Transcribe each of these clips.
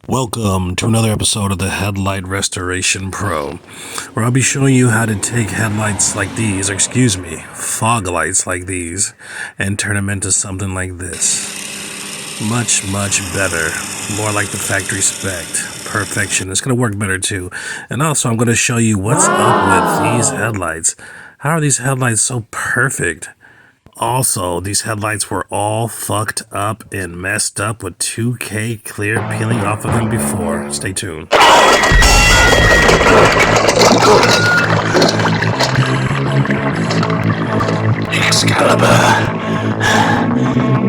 Welcome to another episode of the Headlight Restoration Pro, where I'll be showing you how to take headlights like these, or excuse me, fog lights like these, and turn them into something like this. Much better. More like the factory spec. Perfection. It's going to work better too. And also I'm going to show you what's up with these headlights. How are these headlights so perfect? Also, these headlights were all fucked up and messed up with 2K clear peeling off of them before. Stay tuned. Excalibur,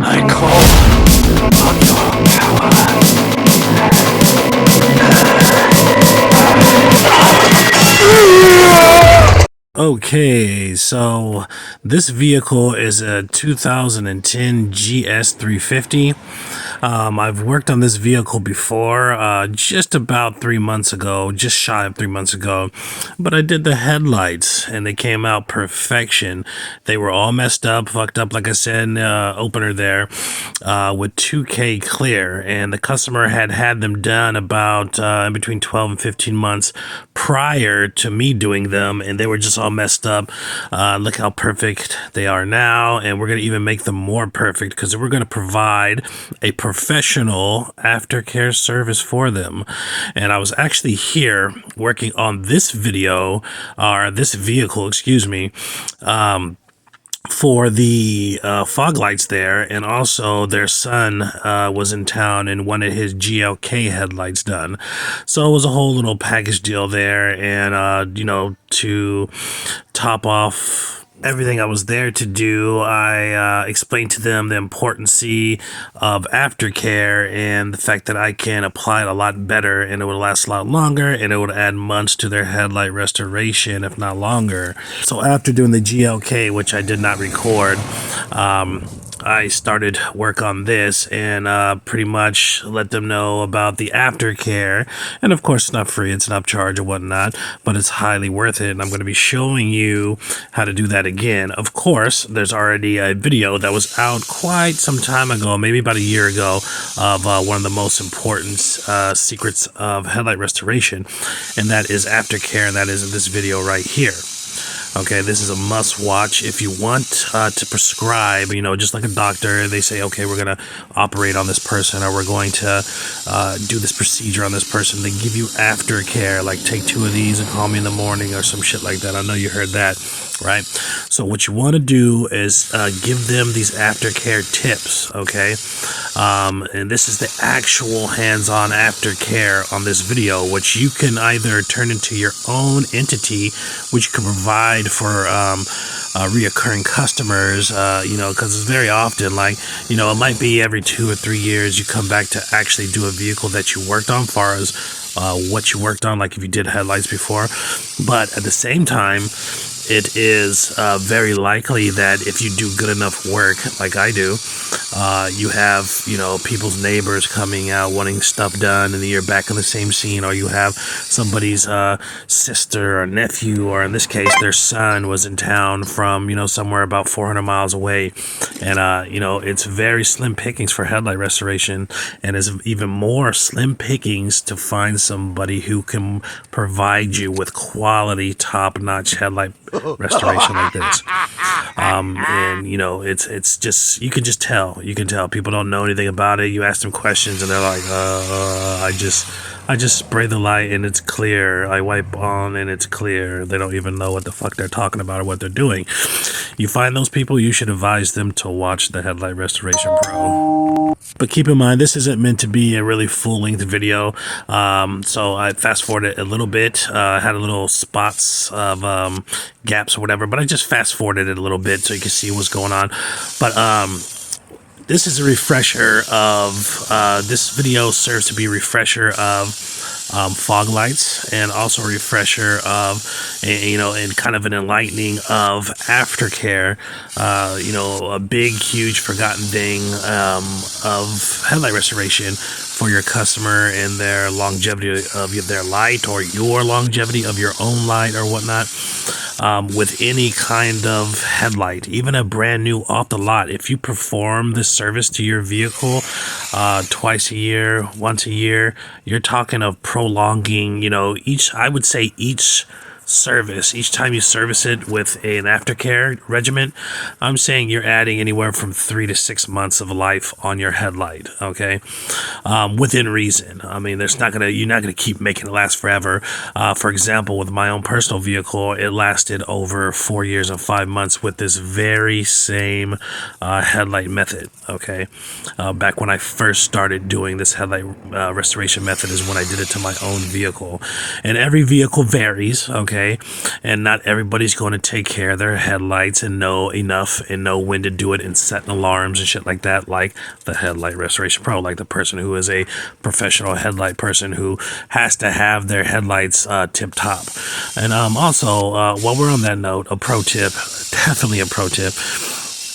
I call on your power. Okay, so this vehicle is a 2010 GS350. I've worked on this vehicle before, just about 3 months ago, just shy of 3 months ago, but I did the headlights and they came out perfection. They were all messed up, fucked up, like I said in the opener there, with 2K clear, and the customer had them done about in between 12 and 15 months prior to me doing them, and they were just all messed up. Look how perfect they are now, and we're going to even make them more perfect because we're going to provide a professional aftercare service for them. And I was actually here working on this video, or this vehicle, excuse me, for the fog lights there, and also their son was in town and wanted his GLK headlights done, so it was a whole little package deal there. And to top off everything I was there to do, I explained to them the importance of aftercare and the fact that I can apply it a lot better and it would last a lot longer and it would add months to their headlight restoration, if not longer. So after doing the GLK, which I did not record, I started work on this and pretty much let them know about the aftercare. And of course, it's not free, it's an upcharge or whatnot, but it's highly worth it. And I'm going to be showing you how to do that again. Of course, there's already a video that was out quite some time ago, maybe about a year ago, of one of the most important secrets of headlight restoration, and that is aftercare, and that is this video right here. Okay, this is a must watch if you want to prescribe, just like a doctor. They say, okay, we're going to operate on this person, or we're going to do this procedure on this person. They give you aftercare, like take 2 of these and call me in the morning or some shit like that. I know you heard that, right? So what you want to do is give them these aftercare tips, okay? And this is the actual hands-on aftercare on this video, which you can either turn into your own entity, which you can provide for reoccurring customers, because it's very often like, it might be every 2 or 3 years you come back to actually do a vehicle that you worked on, far as what you worked on, like if you did headlights before. But at the same time, it is very likely that if you do good enough work, like I do, you have, people's neighbors coming out wanting stuff done, and then you're back in the same scene, or you have somebody's sister or nephew, or in this case, their son was in town from, somewhere about 400 miles away. And, it's very slim pickings for headlight restoration, and it's even more slim pickings to find somebody who can provide you with quality, top-notch headlight restoration like this. And it's just, you can tell people don't know anything about it. You ask them questions and they're like, I just spray the light and it's clear. I wipe on and it's clear. They don't even know what the fuck they're talking about or what they're doing. You find those people, you should advise them to watch the Headlight Restoration Pro. But keep in mind, this isn't meant to be a really full-length video, so I fast-forwarded a little bit. I had a little spots of gaps or whatever, but I just fast-forwarded it a little bit so you can see what's going on. But this is a refresher of, this video serves to be a refresher of fog lights, and also a refresher of, and kind of an enlightening of aftercare, a big, huge forgotten thing of headlight restoration for your customer and their longevity of their light, or your longevity of your own light or whatnot. with any kind of headlight, even a brand new off the lot. If you perform this service to your vehicle twice a year, once a year, you're talking of prolonging, I would say each service, each time you service it with an aftercare regimen, I'm saying you're adding anywhere from 3 to 6 months of life on your headlight. Okay, within reason. I mean, you're not gonna keep making it last forever. For example, with my own personal vehicle, it lasted over 4 years and 5 months with this very same headlight method. Okay, back when I first started doing this headlight restoration method is when I did it to my own vehicle, and every vehicle varies. Okay, and not everybody's going to take care of their headlights and know enough and know when to do it and set alarms and shit like that, like the headlight restoration pro, like the person who is a professional headlight person who has to have their headlights tip top. And also, while we're on that note, a pro tip, definitely a pro tip.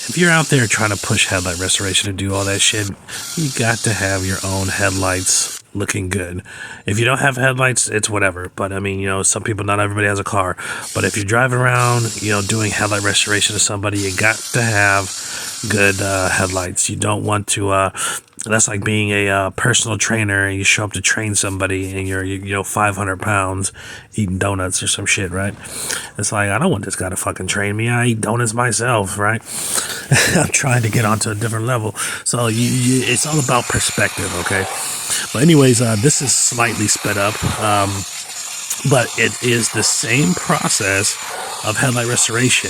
If you're out there trying to push headlight restoration and do all that shit, you got to have your own headlights looking good. If you don't have headlights, it's whatever. But I mean, some people, not everybody has a car. But if you're driving around, doing headlight restoration to somebody, you got to have good headlights. You don't want to that's like being a personal trainer and you show up to train somebody and you're 500 pounds eating donuts or some shit, right? It's like, I don't want this guy to fucking train me. I eat donuts myself, right? I'm trying to get onto a different level. So it's all about perspective, okay? But anyways, this is slightly sped up, but it is the same process of headlight restoration.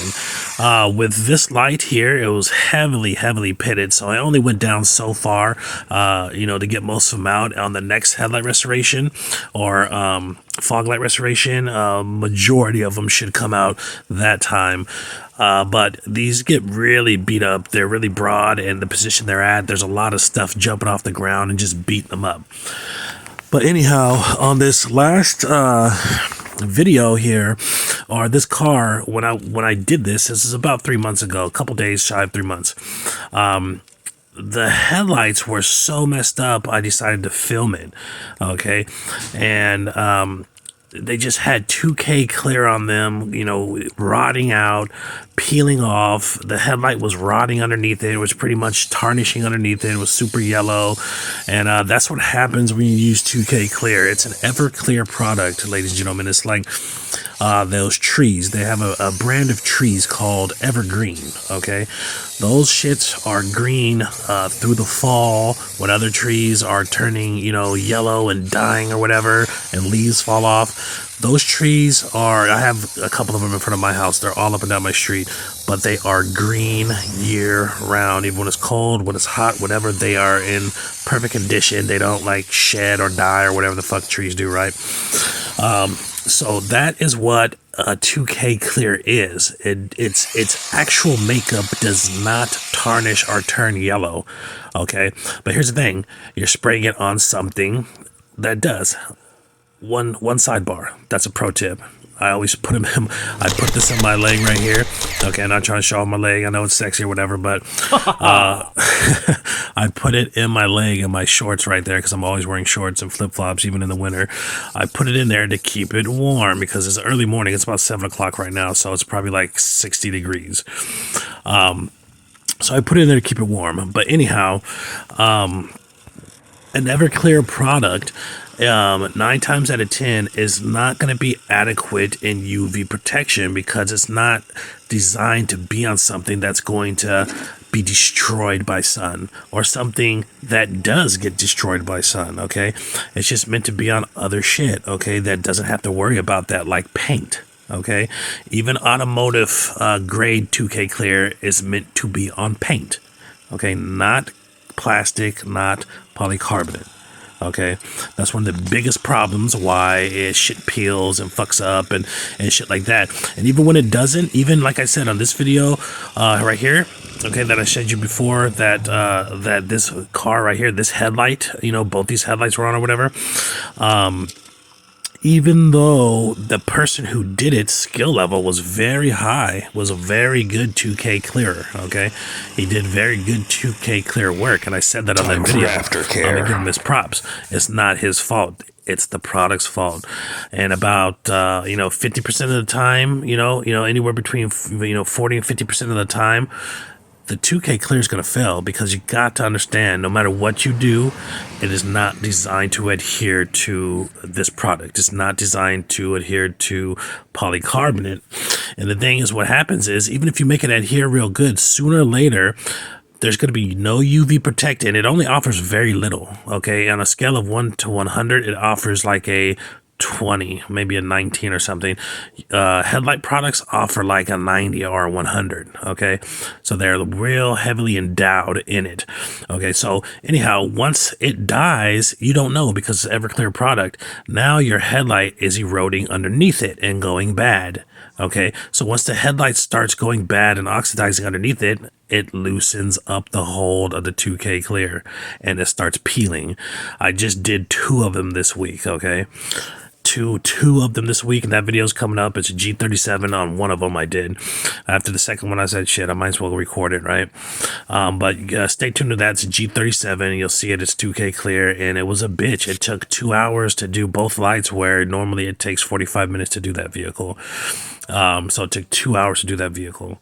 With this light here, it was heavily pitted, so I only went down so far, to get most of them out. On the next headlight restoration or fog light restoration, majority of them should come out that time. But these get really beat up. They're really broad, and the position they're at, there's a lot of stuff jumping off the ground and just beating them up. But anyhow, on this last video here, or this car, when I did this is about 3 months ago, a couple days shy of 3 months. The headlights were so messed up, I decided to film it. Okay, and they just had 2K clear on them, rotting out, peeling off. The headlight was rotting underneath it. It was pretty much tarnishing underneath it. It was super yellow. And that's what happens when you use 2K clear. It's an Everclear product, ladies and gentlemen. It's like those trees. They have a brand of trees called Evergreen, okay? Those shits are green through the fall when other trees are turning, yellow and dying or whatever, and leaves fall off. Those trees I have a couple of them in front of my house. They're all up and down my street, but they are green year round. Even when it's cold, when it's hot, whatever, they are in perfect condition. They don't like shed or die or whatever the fuck trees do, right? So that is what 2K clear is. Its actual makeup does not tarnish or turn yellow, okay? But here's the thing. You're spraying it on something that does. One sidebar. That's a pro tip. I always put them in. I put this on my leg right here. Okay, I'm not trying to show off my leg. I know it's sexy or whatever, but I put it in my leg in my shorts right there because I'm always wearing shorts and flip flops even in the winter. I put it in there to keep it warm because it's early morning. It's about 7 o'clock right now, so it's probably like 60 degrees. So I put it in there to keep it warm. But anyhow, an Everclear product, 9 times out of 10 is not going to be adequate in UV protection because it's not designed to be on something that's going to be destroyed by sun or something that does get destroyed by sun. Okay, it's just meant to be on other shit. Okay, that doesn't have to worry about that, like paint. Okay, even automotive grade 2K clear is meant to be on paint. Okay, not plastic, not polycarbonate. Okay, that's one of the biggest problems why shit peels and fucks up and shit like that. And even when it doesn't, even like I said on this video right here, okay, that I showed you before, that this car right here, this headlight, both these headlights were on or whatever, even though the person who did it skill level was very high, was a very good 2K clearer. Okay, he did very good 2K clear work, and I said that on that Time for video. aftercare. I'm gonna give him his props. It's not his fault. It's the product's fault. And about 50% of the time, anywhere between 40 and 50% of the time, the 2K clear is going to fail, because you got to understand, no matter what you do, it is not designed to adhere to this product. It's not designed to adhere to polycarbonate. And the thing is, what happens is, even if you make it adhere real good, sooner or later, there's going to be no UV protectant. It only offers very little. Okay, on a scale of 1 to 100, it offers like a 20, maybe a 19 or something. Headlight products offer like a 90 or a 100. Okay, so they're real heavily endowed in it. Okay, so anyhow, once it dies, you don't know, because it's Everclear product. Now your headlight is eroding underneath it and going bad. Okay, so once the headlight starts going bad and oxidizing underneath it, it loosens up the hold of the 2K clear and it starts peeling. I just did 2 of them this week. Okay, two of them this week, and that video's coming up. It's a G37 on one of them I did. After the second one, I said, shit, I might as well record it, right? But stay tuned to that. It's a G37. You'll see it. It's 2K clear, and it was a bitch. It took 2 hours to do both lights, where normally it takes 45 minutes to do that vehicle. So it took 2 hours to do that vehicle.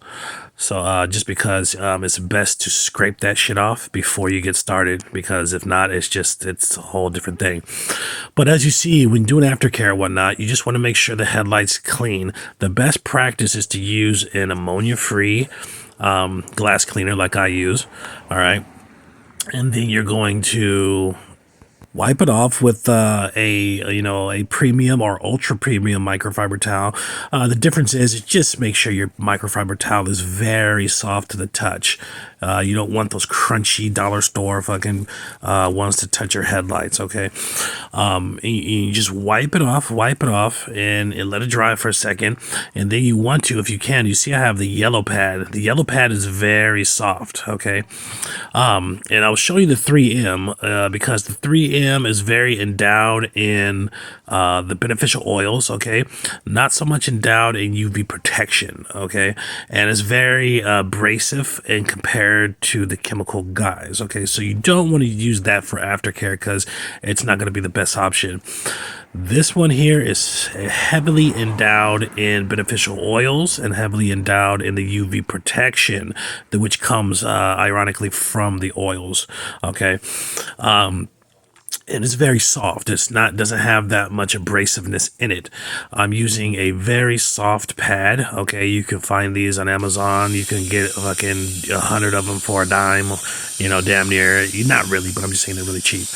So just because it's best to scrape that shit off before you get started, because if not, it's a whole different thing. But as you see, when doing aftercare and whatnot, you just want to make sure the headlight's clean. The best practice is to use an ammonia-free glass cleaner like I use. All right, and then you're going to wipe it off with a premium or ultra premium microfiber towel. The difference is, just make sure your microfiber towel is very soft to the touch. You don't want those crunchy dollar store fucking ones to touch your headlights. Okay, you just wipe it off, and let it dry for a second. And then you want to, if you can, you see I have the yellow pad. The yellow pad is very soft. Okay, and I'll show you the 3M because the 3M is very endowed in the beneficial oils. Okay, not so much endowed in UV protection. Okay, and it's very abrasive and compared to the chemical guys. Okay, so you don't want to use that for aftercare, because it's not going to be the best option. This one here is heavily endowed in beneficial oils and heavily endowed in the UV protection, which comes ironically from the oils. Okay, and it's very soft. Doesn't have that much abrasiveness in it. I'm using a very soft pad. Okay, you can find these on Amazon. You can get fucking 100 of them for a dime. Damn near. Not really, but I'm just saying they're really cheap.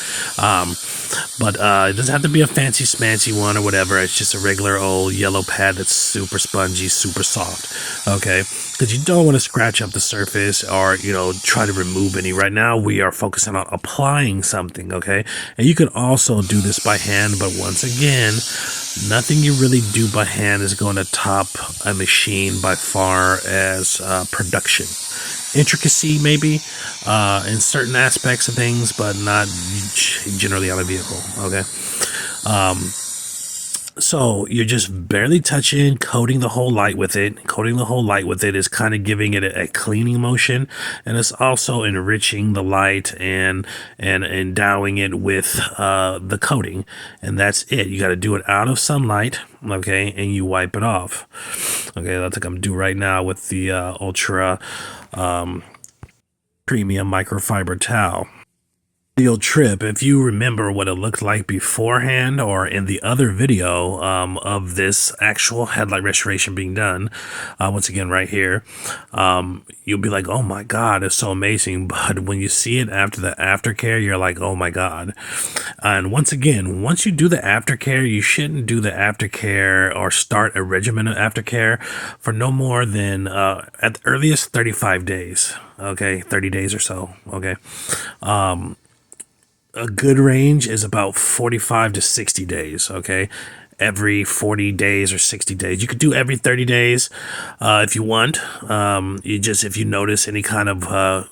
But it doesn't have to be a fancy smancy one or whatever. It's just a regular old yellow pad that's super spongy, super soft. Okay, because you don't want to scratch up the surface or try to remove any. Right now we are focusing on applying something. Okay, and you can also do this by hand, but once again, nothing you really do by hand is going to top a machine by far as production. Intricacy maybe in certain aspects of things, but not generally on a vehicle. Okay, so you're just barely touching, coating the whole light with it. Coating the whole light with it is kind of giving it a cleaning motion, and it's also enriching the light and endowing it with the coating, and that's it. You got to do it out of sunlight. Okay, and you wipe it off. Okay, that's like I'm doing right now with the ultra premium microfiber towel. Video trip, if you remember what it looked like beforehand or in the other video of this actual headlight restoration being done, once again right here, you'll be like, oh my god, it's so amazing. But when you see it after the aftercare, you're like, oh my god. And once again, once you do the aftercare, you shouldn't do the aftercare or start a regimen of aftercare for no more than at the earliest 35 days. Okay, 30 days or so. Okay, a good range is about 45 to 60 days. Okay, every 40 days or 60 days. You could do every 30 days if you want. If you notice any kind of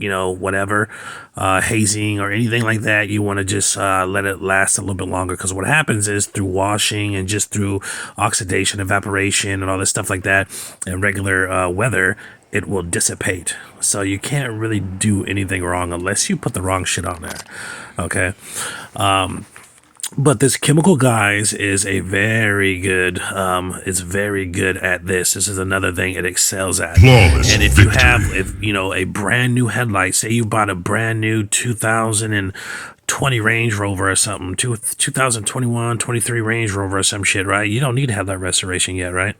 whatever, hazing or anything like that. You want to just let it last a little bit longer, because what happens is through washing and just through oxidation, evaporation, and all this stuff like that, and regular weather, it will dissipate. So you can't really do anything wrong unless you put the wrong shit on there. Okay. But this chemical, guys, is a very good, it's very good at this. This is another thing it excels at. Flawless And if you victory. have, a brand new headlight, say you bought a brand new 2020 Range Rover or something, 2021, 23 Range Rover or some shit, right? You don't need headlight restoration yet, right?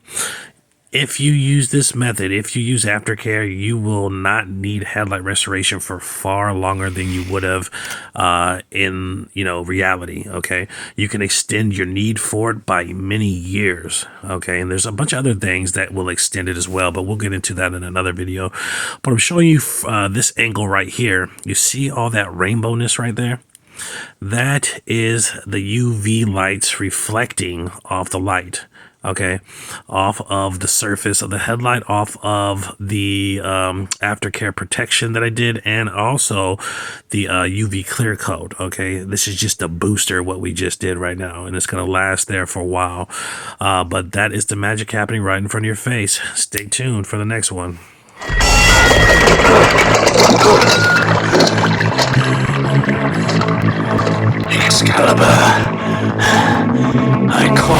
If you use this method, if you use aftercare, you will not need headlight restoration for far longer than you would have in reality. Okay, you can extend your need for it by many years. Okay, and there's a bunch of other things that will extend it as well, but we'll get into that in another video. But I'm showing you this angle right here. You see all that rainbowness right there? That is the UV lights reflecting off the light. Okay, off of the surface of the headlight, off of the aftercare protection that I did, and also the UV clear coat. Okay, this is just a booster, what we just did right now, and it's going to last there for a while. But that is the magic happening right in front of your face. Stay tuned for the next one. Excalibur. I call